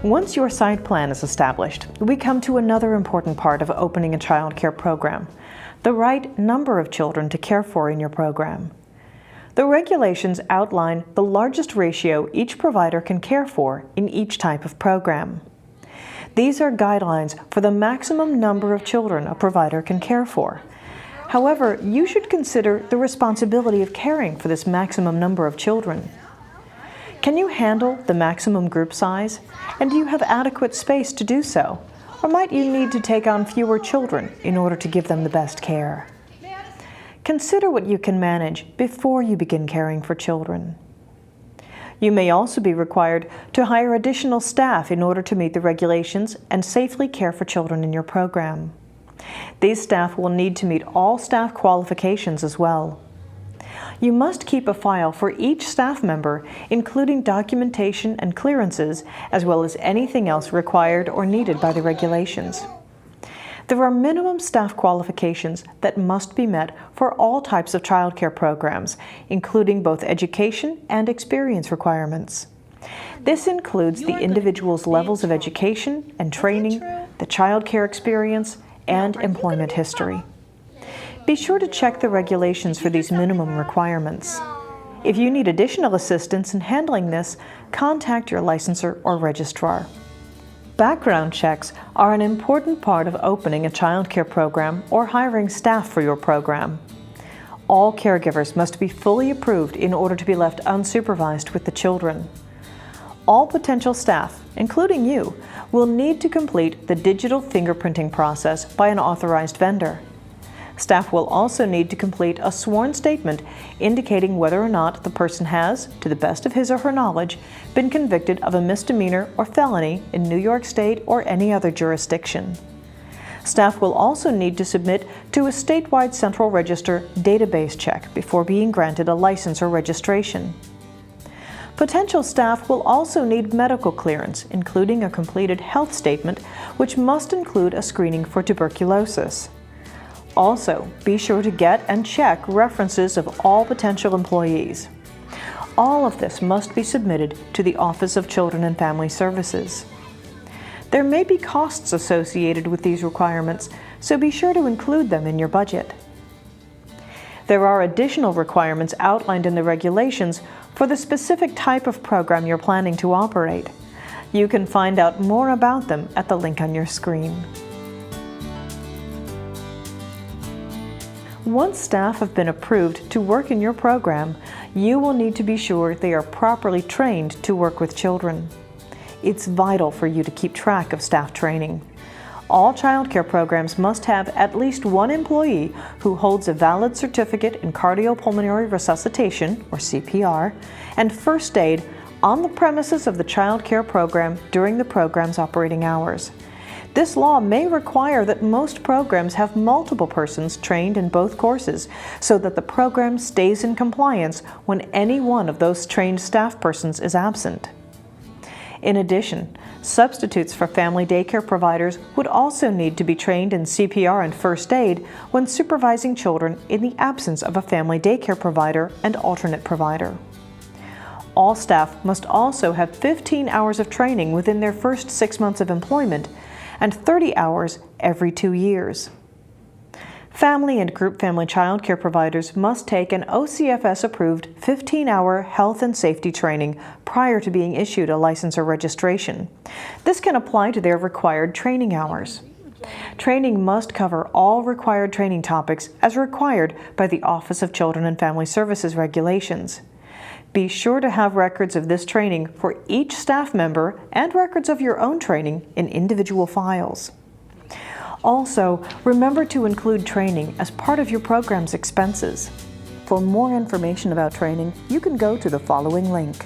Once your site plan is established, we come to another important part of opening a child care program: the right number of children to care for in your program. The regulations outline the largest ratio each provider can care for in each type of program. These are guidelines for the maximum number of children a provider can care for. However, you should consider the responsibility of caring for this maximum number of children. Can you handle the maximum group size? And do you have adequate space to do so? Or might you need to take on fewer children in order to give them the best care? Consider what you can manage before you begin caring for children. You may also be required to hire additional staff in order to meet the regulations and safely care for children in your program. These staff will need to meet all staff qualifications as well. You must keep a file for each staff member, including documentation and clearances, as well as anything else required or needed by the regulations. There are minimum staff qualifications that must be met for all types of child care programs, including both education and experience requirements. This includes the individual's levels of education and training, the child care experience, and employment history. Be sure to check the regulations for these minimum requirements. If you need additional assistance in handling this, contact your licensor or registrar. Background checks are an important part of opening a child care program or hiring staff for your program. All caregivers must be fully approved in order to be left unsupervised with the children. All potential staff, including you, will need to complete the digital fingerprinting process by an authorized vendor. Staff will also need to complete a sworn statement indicating whether or not the person has, to the best of his or her knowledge, been convicted of a misdemeanor or felony in New York State or any other jurisdiction. Staff will also need to submit to a statewide central register database check before being granted a license or registration. Potential staff will also need medical clearance, including a completed health statement, which must include a screening for tuberculosis. Also, be sure to get and check references of all potential employees. All of this must be submitted to the Office of Children and Family Services. There may be costs associated with these requirements, so be sure to include them in your budget. There are additional requirements outlined in the regulations for the specific type of program you're planning to operate. You can find out more about them at the link on your screen. Once staff have been approved to work in your program, you will need to be sure they are properly trained to work with children. It's vital for you to keep track of staff training. All child care programs must have at least one employee who holds a valid certificate in cardiopulmonary resuscitation, or CPR, and first aid on the premises of the child care program during the program's operating hours. This law may require that most programs have multiple persons trained in both courses so that the program stays in compliance when any one of those trained staff persons is absent. In addition, substitutes for family daycare providers would also need to be trained in CPR and first aid when supervising children in the absence of a family daycare provider and alternate provider. All staff must also have 15 hours of training within their first 6 months of employment and 30 hours every 2 years. Family and group family child care providers must take an OCFS-approved 15-hour health and safety training prior to being issued a license or registration. This can apply to their required training hours. Training must cover all required training topics as required by the Office of Children and Family Services regulations. Be sure to have records of this training for each staff member and records of your own training in individual files. Also, remember to include training as part of your program's expenses. For more information about training, you can go to the following link.